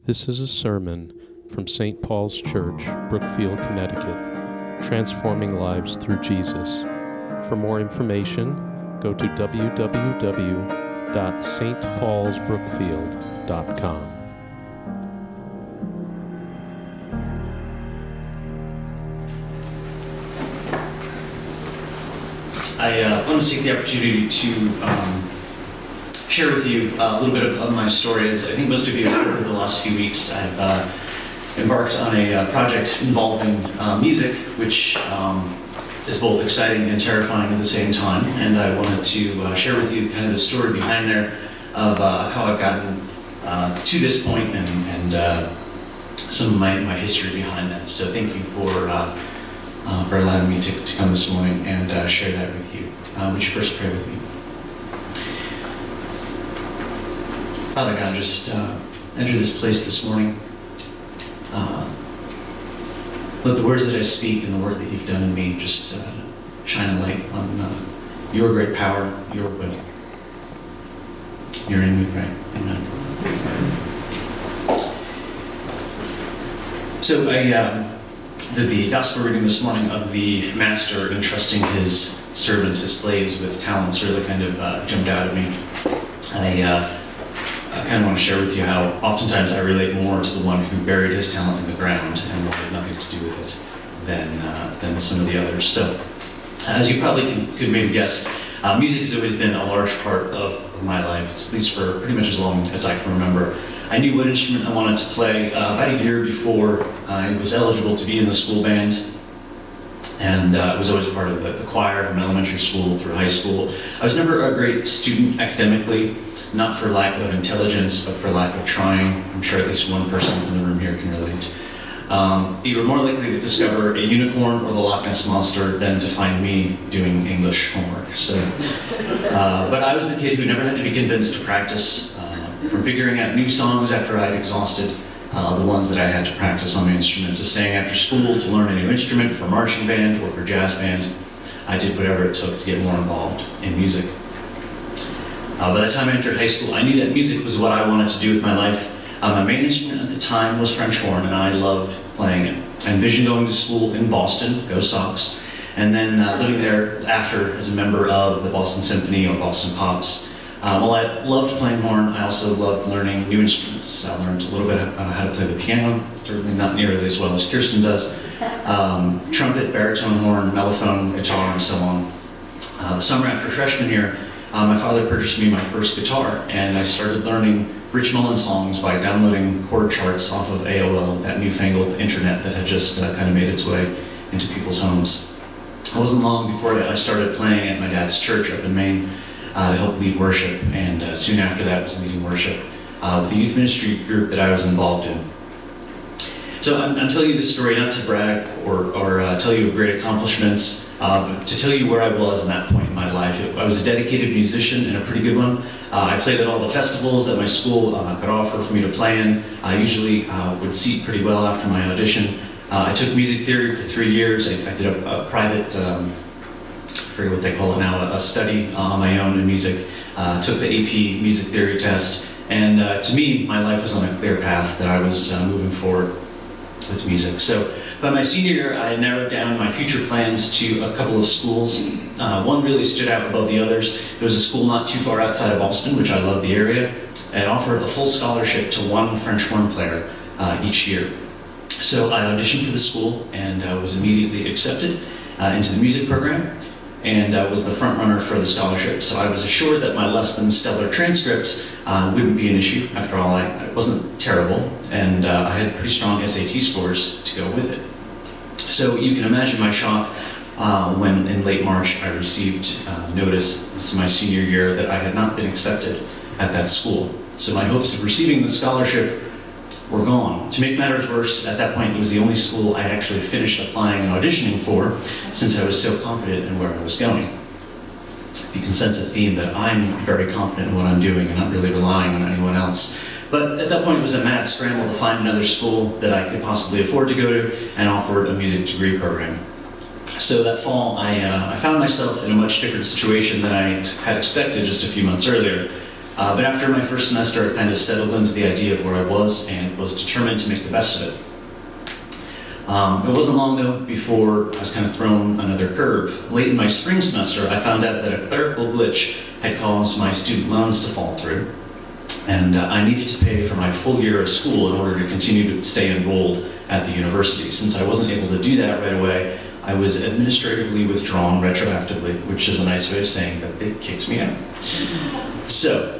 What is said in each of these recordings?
This is a sermon from St. Paul's Church, Brookfield, Connecticut, transforming lives through Jesus. For more information, go to www.stpaulsbrookfield.com. I want to take the opportunity to share with you a little bit of my story. As I think most of you have heard over the last few weeks, I've embarked on a project involving music, which is both exciting and terrifying at the same time. And I wanted to share with you kind of the story behind there of how I've gotten to this point and some of my history behind that. So thank you for allowing me to come this morning and share that with you. Would you first pray with me? Father God, just enter this place this morning. Let the words that I speak and the work that you've done in me just shine a light on your great power, your will. In your name we pray. Amen. So I did the gospel reading this morning of the master entrusting his servants, his slaves, with talents really kind of jumped out at me. I kind of want to share with you how oftentimes I relate more to the one who buried his talent in the ground and wanted nothing to do with it than some of the others. So, as you probably could maybe guess, music has always been a large part of my life, at least for pretty much as long as I can remember. I knew what instrument I wanted to play about a year before I was eligible to be in the school band, and I was always part of the choir from elementary school through high school. I was never a great student academically, not for lack of intelligence, but for lack of trying. I'm sure at least one person in the room here can relate. You were more likely to discover a unicorn or the Loch Ness Monster than to find me doing English homework. So, but I was the kid who never had to be convinced to practice, from figuring out new songs after I'd exhausted the ones that I had to practice on my instrument, to staying after school to learn a new instrument for marching band or for jazz band. I did whatever it took to get more involved in music. By the time I entered high school, I knew that music was what I wanted to do with my life. My main instrument at the time was French horn, and I loved playing it. I envisioned going to school in Boston, go Sox, and then living there after as a member of the Boston Symphony or Boston Pops. While I loved playing horn, I also loved learning new instruments. I learned a little bit how to play the piano, certainly not nearly as well as Kirsten does. Trumpet, baritone horn, mellophone, guitar, and so on. The summer after freshman year, my father purchased me my first guitar, and I started learning Rich Mullins songs by downloading chord charts off of AOL, that newfangled internet that had just kind of made its way into people's homes. It wasn't long before I started playing at my dad's church up in Maine to help lead worship, and soon after that was leading worship with the youth ministry group that I was involved in. So I'm telling you this story not to brag or tell you great accomplishments, but to tell you where I was in that point in my life. I was a dedicated musician and a pretty good one. I played at all the festivals that my school could offer for me to play in. I usually would seat pretty well after my audition. I took music theory for 3 years. I did a private, I forget what they call it now, a study on my own in music. Took the AP music theory test. And to me, my life was on a clear path that I was moving forward with music. So by my senior year, I narrowed down my future plans to a couple of schools. One really stood out above the others. It was a school not too far outside of Boston, which I love the area, and offered a full scholarship to one French horn player each year. So I auditioned for the school and was immediately accepted into the music program, and was the front runner for the scholarship. So I was assured that my less than stellar transcript wouldn't be an issue. After all, I wasn't terrible, and I had pretty strong SAT scores to go with it. So you can imagine my shock when in late March I received notice, this is my senior year, that I had not been accepted at that school. So my hopes of receiving the scholarship were gone. To make matters worse, at that point it was the only school I had actually finished applying and auditioning for, since I was so confident in where I was going. You can sense a theme that I'm very confident in what I'm doing and not really relying on anyone else. But at that point it was a mad scramble to find another school that I could possibly afford to go to and offered a music degree program. So that fall I found myself in a much different situation than I had expected just a few months earlier. But after my first semester, I kind of settled into the idea of where I was and was determined to make the best of it. It wasn't long, though, before I was kind of thrown another curve. Late in my spring semester, I found out that a clerical glitch had caused my student loans to fall through, and I needed to pay for my full year of school in order to continue to stay enrolled at the university. Since I wasn't able to do that right away, I was administratively withdrawn retroactively, which is a nice way of saying that they kicked me out. So,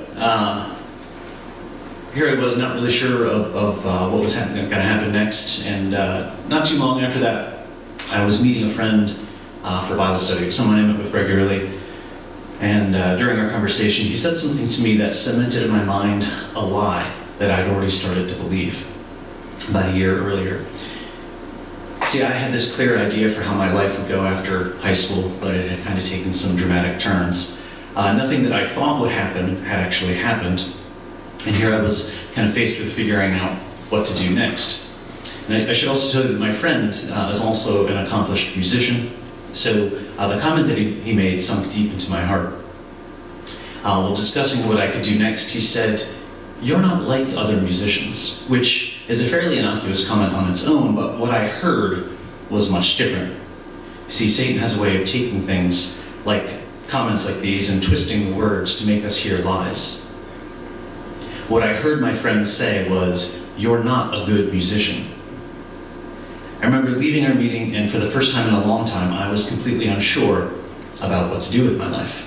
here I was, not really sure of what was going to happen next, and not too long after that, I was meeting a friend for Bible study, someone I met with regularly, and during our conversation, he said something to me that cemented in my mind a lie that I'd already started to believe about a year earlier. See, I had this clear idea for how my life would go after high school, but it had kind of taken some dramatic turns. Nothing that I thought would happen had actually happened. And here I was kind of faced with figuring out what to do next. And I should also tell you that my friend is also an accomplished musician, so the comment that he made sunk deep into my heart. While discussing what I could do next, he said, "You're not like other musicians," which is a fairly innocuous comment on its own, but what I heard was much different. See, Satan has a way of taking things like comments like these and twisting the words to make us hear lies. What I heard my friend say was, "You're not a good musician." I remember leaving our meeting, and for the first time in a long time, I was completely unsure about what to do with my life.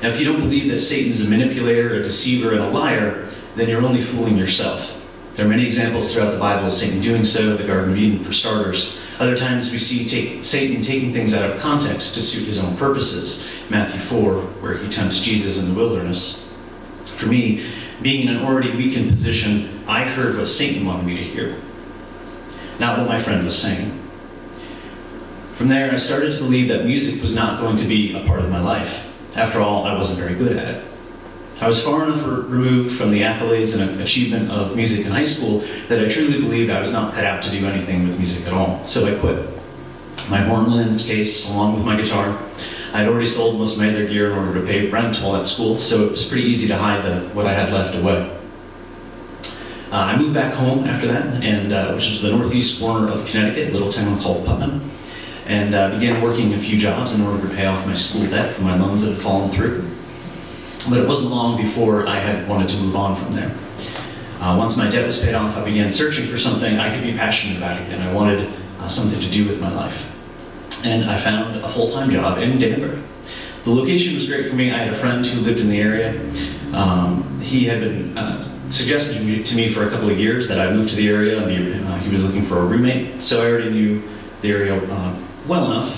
Now, if you don't believe that Satan's a manipulator, a deceiver, and a liar, then you're only fooling yourself. There are many examples throughout the Bible of Satan doing so, the Garden of Eden for starters. Other times we see Satan taking things out of context to suit his own purposes. Matthew 4, where he tempts Jesus in the wilderness. For me, being in an already weakened position, I heard what Satan wanted me to hear, not what my friend was saying. From there, I started to believe that music was not going to be a part of my life. After all, I wasn't very good at it. I was far enough removed from the accolades and achievement of music in high school that I truly believed I was not cut out to do anything with music at all, so I quit. My horn in this case, along with my guitar. I'd already sold most of my other gear in order to pay rent while at school, so it was pretty easy to hide what I had left away. I moved back home after that, and which was the northeast corner of Connecticut, a little town called Putnam, and began working a few jobs in order to pay off my school debt from my loans that had fallen through. But it wasn't long before I had wanted to move on from there. Once my debt was paid off, I began searching for something I could be passionate about again. I wanted something to do with my life. And I found a full-time job in Danbury. The location was great for me. I had a friend who lived in the area. He had been suggesting to me for a couple of years that I move to the area, and he was looking for a roommate, so I already knew the area well enough.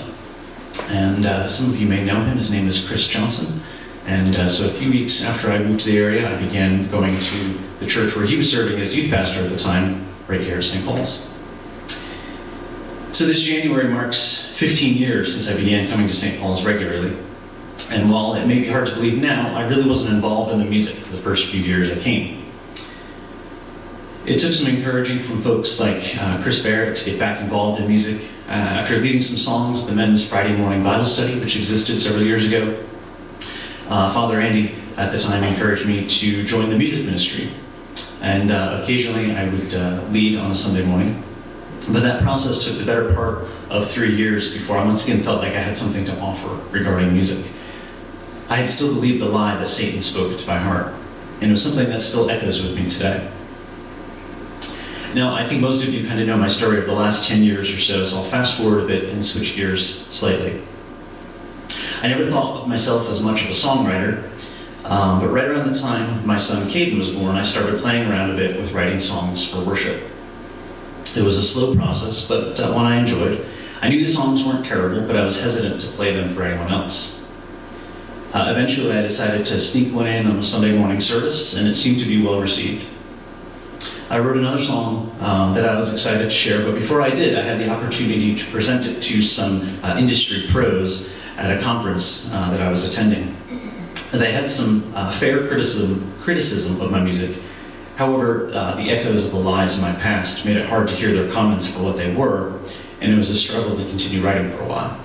And some of you may know him. His name is Chris Johnson. And so a few weeks after I moved to the area, I began going to the church where he was serving as youth pastor at the time, right here at St. Paul's. So this January marks 15 years since I began coming to St. Paul's regularly. And while it may be hard to believe now, I really wasn't involved in the music for the first few years I came. It took some encouraging from folks like Chris Barrett to get back involved in music. After leading some songs at the men's Friday morning Bible study, which existed several years ago, Father Andy at the time encouraged me to join the music ministry. And occasionally I would lead on a Sunday morning. But that process took the better part of 3 years before I once again felt like I had something to offer regarding music. I had still believed the lie that Satan spoke to my heart, and it was something that still echoes with me today. Now, I think most of you kind of know my story of the last 10 years or so I'll fast forward a bit and switch gears slightly. I never thought of myself as much of a songwriter, but right around the time my son Caden was born, I started playing around a bit with writing songs for worship. It was a slow process, but one I enjoyed. I knew the songs weren't terrible, but I was hesitant to play them for anyone else. Eventually, I decided to sneak one in on a Sunday morning service, and it seemed to be well received. I wrote another song that I was excited to share, but before I did, I had the opportunity to present it to some industry pros at a conference that I was attending. They had some fair criticism of my music. However, the echoes of the lies in my past made it hard to hear their comments for what they were, and it was a struggle to continue writing for a while.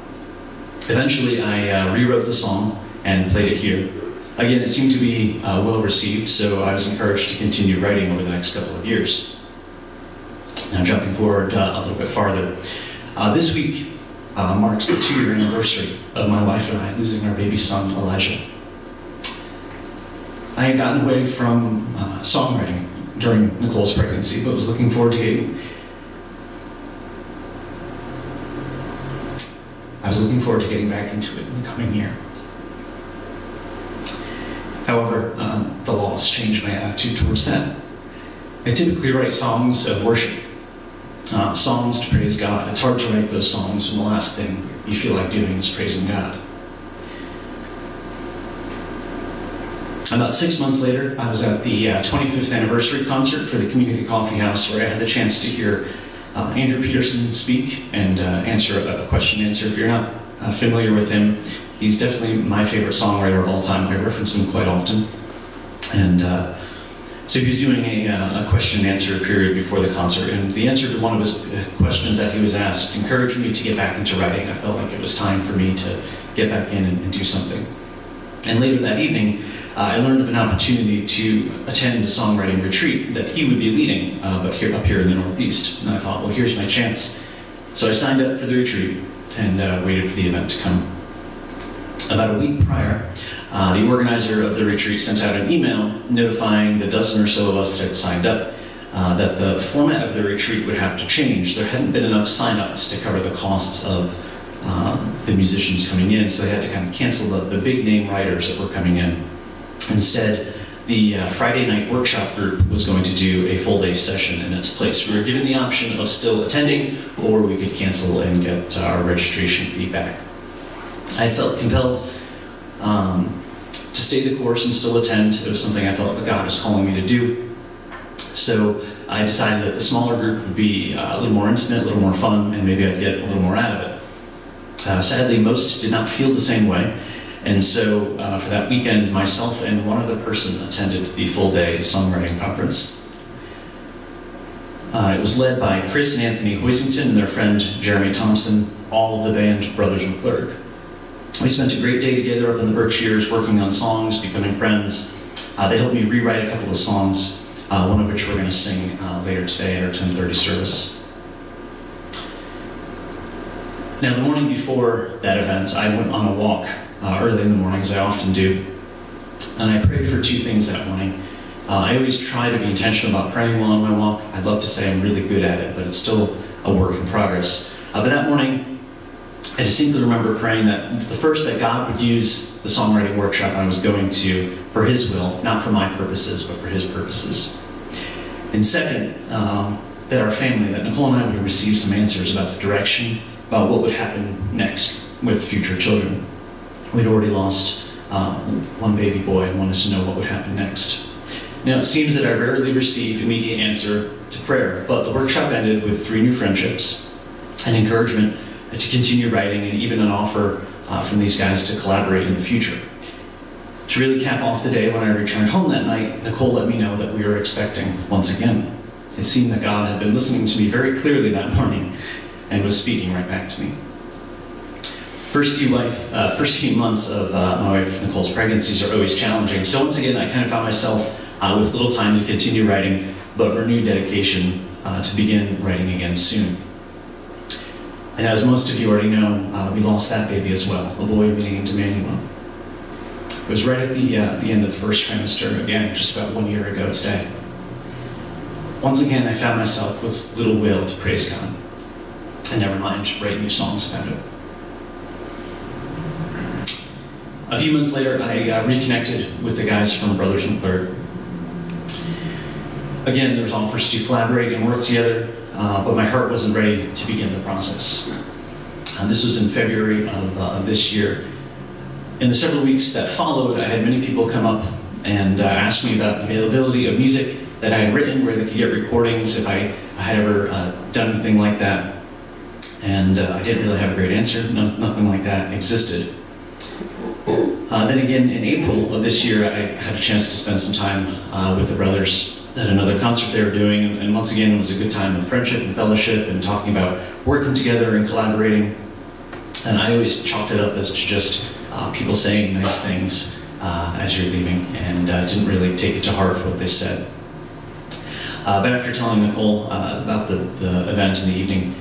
Eventually, I rewrote the song and played it here. Again, it seemed to be well received, so I was encouraged to continue writing over the next couple of years. Now, jumping forward a little bit farther, this week marks the 2-year anniversary of my wife and I losing our baby son, Elijah. I had gotten away from songwriting during Nicole's pregnancy, but was looking forward to getting back into it in the coming year. However, the loss changed my attitude towards that. I typically write songs of worship, songs to praise God. It's hard to write those songs when the last thing you feel like doing is praising God. About 6 months later, I was at the 25th anniversary concert for the Community Coffee House, where I had the chance to hear Andrew Peterson speak and answer a question and answer. If you're not familiar with him, he's definitely my favorite songwriter of all time. I reference him quite often. And so he was doing a question and answer period before the concert, and the answer to one of his questions that he was asked encouraged me to get back into writing. I felt like it was time for me to get back in and do something. And later that evening, I learned of an opportunity to attend a songwriting retreat that he would be leading, but up here in the Northeast. And I thought, well, here's my chance. So I signed up for the retreat and waited for the event to come. About a week prior, the organizer of the retreat sent out an email notifying the dozen or so of us that had signed up that the format of the retreat would have to change. There hadn't been enough sign-ups to cover the costs of the musicians coming in, so they had to kind of cancel the big name writers that were coming in. Instead, the Friday night workshop group was going to do a full day session in its place. We were given the option of still attending, or we could cancel and get our registration fee back. I felt compelled to stay the course and still attend. It was something I felt that God was calling me to do. So I decided that the smaller group would be a little more intimate, a little more fun, and maybe I'd get a little more out of it. Sadly, most did not feel the same way. And so for that weekend, myself and one other person attended the full-day songwriting conference. It was led by Chris and Anthony Hoisington and their friend Jeremy Thompson, all of the band Brothers McClurg. We spent a great day together up in the Berkshires working on songs, becoming friends. They helped me rewrite a couple of songs, one of which we're going to sing later today at our 10:30 service. Now, the morning before that event, I went on a walk early in the morning, as I often do, and I prayed for 2 things that morning. I always try to be intentional about praying while on my walk. I'd love to say I'm really good at it, but it's still a work in progress. But that morning, I distinctly remember praying that that God would use the songwriting workshop I was going to for His will, not for my purposes, but for His purposes. And second, that our family, that Nicole and I would receive some answers about the direction, about what would happen next with future children. We'd already lost one baby boy and wanted to know what would happen next. Now, it seems that I rarely receive immediate answer to prayer, but the workshop ended with 3 new friendships, an encouragement to continue writing, and even an offer from these guys to collaborate in the future. To really cap off the day, when I returned home that night, Nicole let me know that we were expecting once again. It seemed that God had been listening to me very clearly that morning and was speaking right back to me. First few months of my wife Nicole's pregnancies are always challenging. So once again, I kind of found myself with little time to continue writing, but renewed dedication to begin writing again soon. And as most of you already know, we lost that baby as well, a boy named Emmanuel. It was right at the end of the first trimester, again, just about 1 year ago today. Once again, I found myself with little will to praise God, and never mind write new songs about it. A few months later, I reconnected with the guys from Brothers McClurg. Again, there was offers to collaborate and work together, but my heart wasn't ready to begin the process. This was in February of this year. In the several weeks that followed, I had many people come up and ask me about the availability of music that I had written, where they could get recordings, if I had ever done anything like that. And I didn't really have a great answer. Nothing like that existed. Then again, in April of this year, I had a chance to spend some time with the brothers at another concert they were doing, and once again, it was a good time of friendship and fellowship and talking about working together and collaborating. And I always chalked it up as to just people saying nice things as you're leaving, and didn't really take it to heart for what they said. But after telling Nicole about the event in the evening,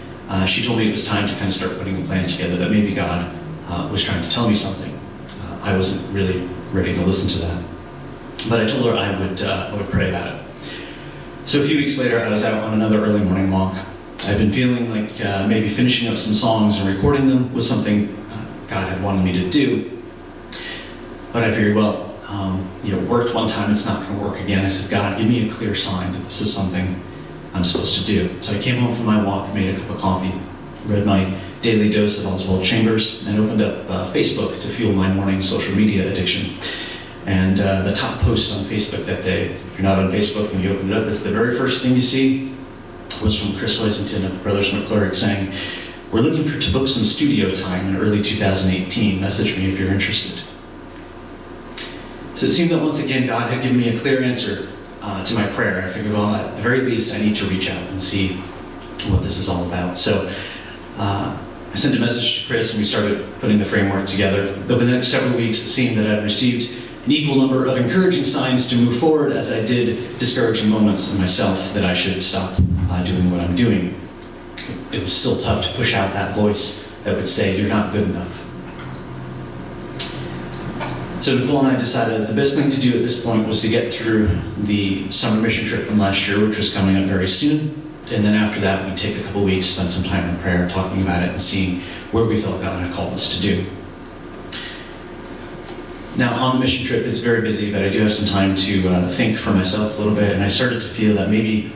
she told me it was time to kind of start putting a plan together, that maybe God was trying to tell me something. I wasn't really ready to listen to that. But I told her I would pray about it. So a few weeks later, I was out on another early morning walk. I'd been feeling like maybe finishing up some songs and recording them was something God had wanted me to do. But I figured, well, it worked one time, it's not going to work again. I said, God, give me a clear sign that this is something I'm supposed to do. So I came home from my walk, made a cup of coffee, read my daily dose of Oswald Chambers, and opened up Facebook to fuel my morning social media addiction. And the top post on Facebook that day, if you're not on Facebook and you open it up, it's the very first thing you see, was from Chris Wesington of the Brothers McClurg saying, "We're looking to book some studio time in early 2018. Message me if you're interested." So it seemed that once again, God had given me a clear answer to my prayer. I figured, well, at the very least, I need to reach out and see what this is all about. So I sent a message to Chris, and we started putting the framework together. Over the next several weeks, it seemed that I'd received an equal number of encouraging signs to move forward as I did discouraging moments in myself that I should stop doing what I'm doing. It was still tough to push out that voice that would say, "You're not good enough." So Nicole and I decided that the best thing to do at this point was to get through the summer mission trip from last year, which was coming up very soon. And then after that, we'd take a couple weeks, spend some time in prayer, talking about it and seeing where we felt God had called us to do. Now, on the mission trip, it's very busy, but I do have some time to think for myself a little bit. And I started to feel that maybe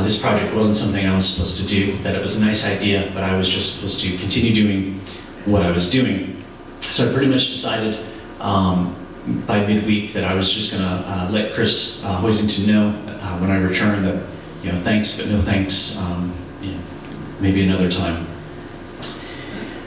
this project wasn't something I was supposed to do, that it was a nice idea, but I was just supposed to continue doing what I was doing. So I pretty much decided by midweek that I was just going to let Chris Hoisington know when I returned that, thanks, but no thanks, maybe another time.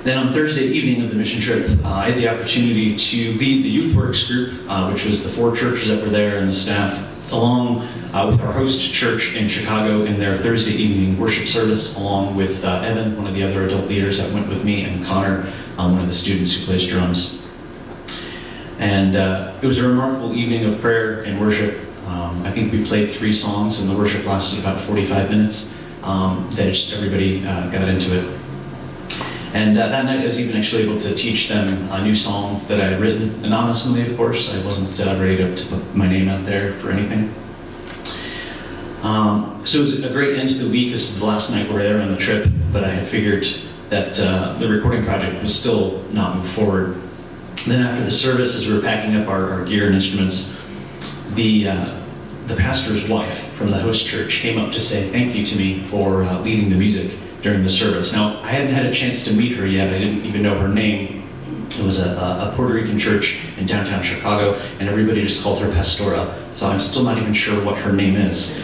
Then on Thursday evening of the mission trip, I had the opportunity to lead the youth works group, which was the 4 churches that were there and the staff, along with our host church in Chicago in their Thursday evening worship service, along with Evan, one of the other adult leaders that went with me, and Connor, one of the students who plays drums. And it was a remarkable evening of prayer and worship. I think we played 3 songs, and the worship lasted about 45 minutes. Then just everybody got into it. And that night, I was even actually able to teach them a new song that I had written, anonymously, of course. I wasn't ready to put my name out there for anything. So it was a great end to the week. This is the last night we were there on the trip, but I had figured that the recording project was still not moved forward. Then after the service, as we were packing up our gear and instruments, the pastor's wife from the host church came up to say thank you to me for leading the music during the service. Now, I hadn't had a chance to meet her yet. I didn't even know her name. It was a Puerto Rican church in downtown Chicago, and everybody just called her Pastora, so I'm still not even sure what her name is.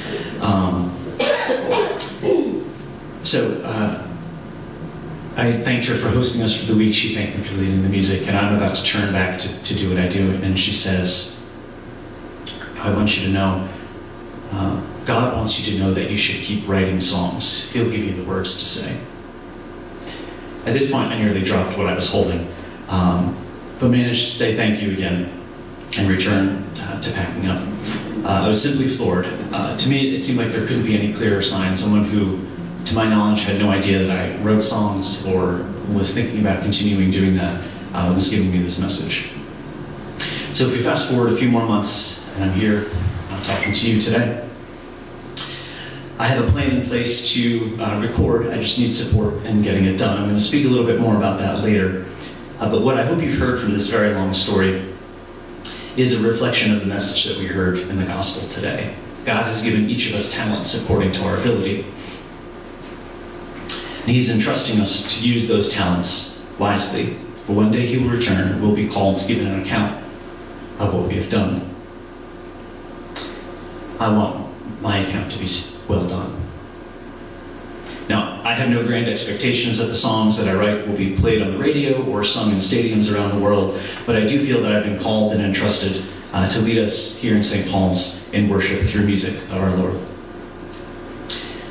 I thanked her for hosting us for the week. She thanked me for leading the music, and I'm about to turn back to do what I do. And she says, "I want you to know, God wants you to know that you should keep writing songs. He'll give you the words to say." At this point, I nearly dropped what I was holding, but managed to say thank you again and return to packing up. I was simply floored. To me, it seemed like there couldn't be any clearer sign. Someone who, to my knowledge, had no idea that I wrote songs or was thinking about continuing doing that, was giving me this message. So if we fast forward a few more months, and I'm here talking to you today, I have a plan in place to record. I just need support in getting it done. I'm going to speak a little bit more about that later. But what I hope you've heard from this very long story is a reflection of the message that we heard in the gospel today. God has given each of us talents according to our ability. And He's entrusting us to use those talents wisely. For one day He will return and we'll be called to give an account of what we have done. I want my account to be well done. Now, I have no grand expectations that the songs that I write will be played on the radio or sung in stadiums around the world, but I do feel that I've been called and entrusted to lead us here in St. Paul's in worship through music of our Lord.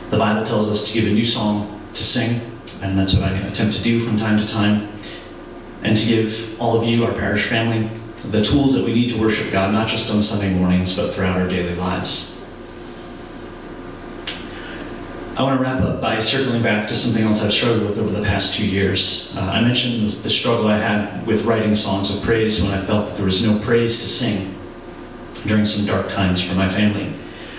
The Bible tells us to give a new song to sing, and that's what I attempt to do from time to time, and to give all of you, our parish family, the tools that we need to worship God, not just on Sunday mornings, but throughout our daily lives. I want to wrap up by circling back to something else I've struggled with over the past 2 years. I mentioned the struggle I had with writing songs of praise when I felt that there was no praise to sing during some dark times for my family.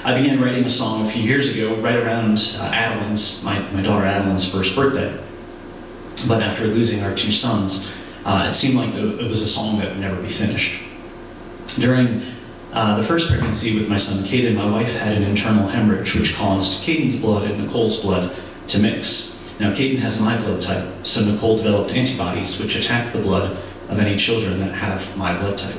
I began writing a song a few years ago, right around Adeline's, my daughter Adeline's first birthday. But after losing our 2 sons, it seemed like it was a song that would never be finished. During the first pregnancy with my son Caden, my wife had an internal hemorrhage which caused Caden's blood and Nicole's blood to mix. Now Caden has my blood type, so Nicole developed antibodies which attack the blood of any children that have my blood type.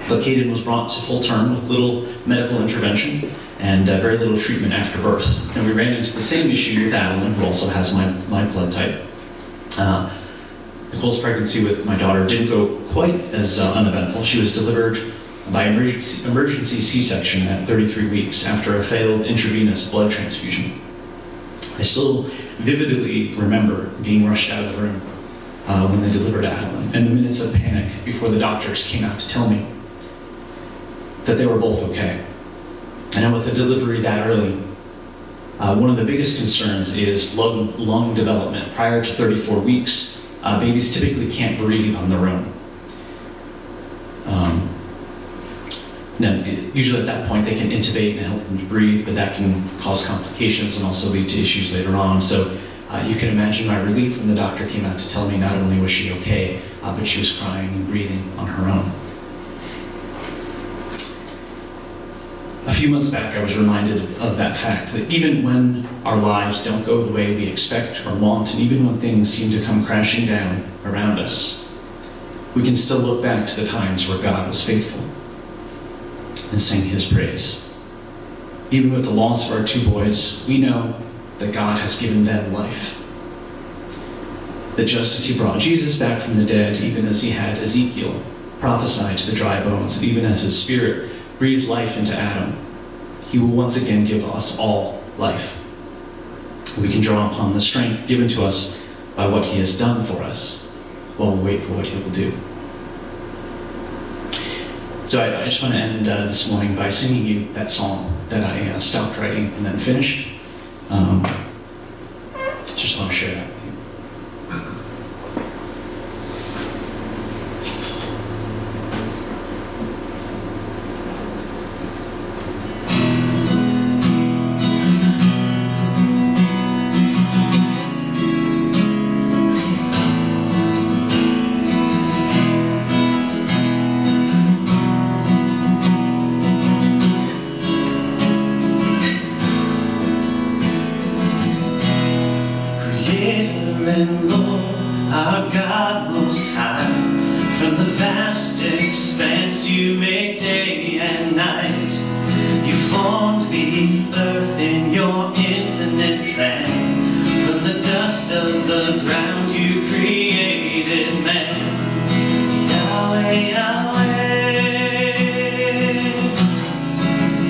But Caden was brought to full term with little medical intervention and very little treatment after birth. And we ran into the same issue with Adeline, who also has my blood type. Nicole's pregnancy with my daughter didn't go quite as uneventful. She was delivered by emergency C-section at 33 weeks after a failed intravenous blood transfusion. I still vividly remember being rushed out of the room when they delivered Adeline, and the minutes of panic before the doctors came out to tell me that they were both okay. I know with a delivery that early, one of the biggest concerns is lung development. Prior to 34 weeks, babies typically can't breathe on their own. Now, usually at that point they can intubate and help them to breathe, but that can cause complications and also lead to issues later on. So you can imagine my relief when the doctor came out to tell me not only was she okay, but she was crying and breathing on her own. A few months back, I was reminded of that fact, that even when our lives don't go the way we expect or want, and even when things seem to come crashing down around us, we can still look back to the times where God was faithful and sing His praise. Even with the loss of our 2 boys, we know that God has given them life. That just as He brought Jesus back from the dead, even as He had Ezekiel prophesy to the dry bones, even as His Spirit breathed life into Adam, He will once again give us all life. We can draw upon the strength given to us by what He has done for us while we wait for what He will do. So I just want to end this morning by singing you that song that I stopped writing and then finished. Just want to share that with you. And Lord, our God most high, from the vast expanse you make day and night. You formed the earth in your infinite plan. From the dust of the ground you created man. Yahweh, Yahweh,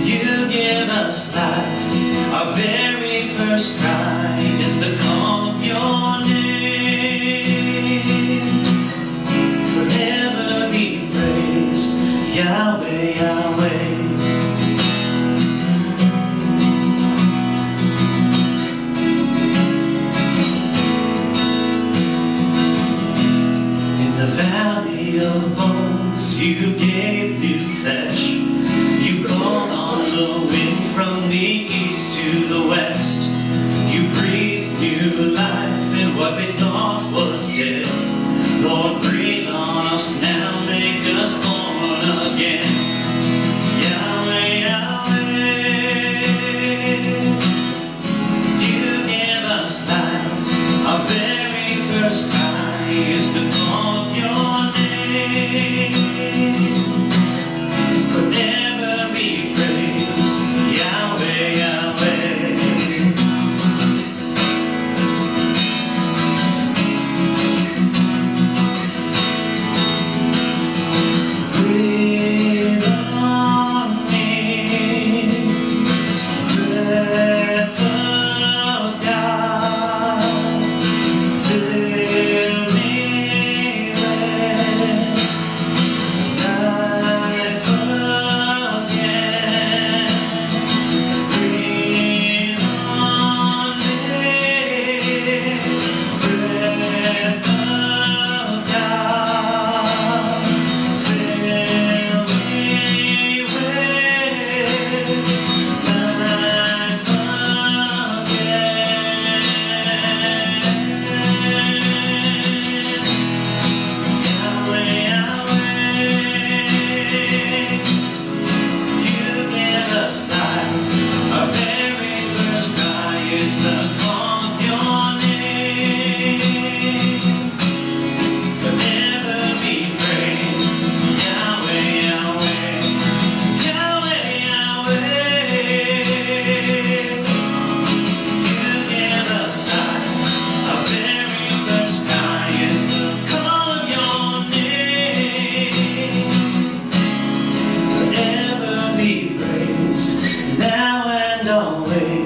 you give us life. Our very first cry is the call of your name. Forever be praised, Yahweh, Yahweh. In the valley of bones you gave new flesh. You called on the wind from the east to the west. You Yahweh.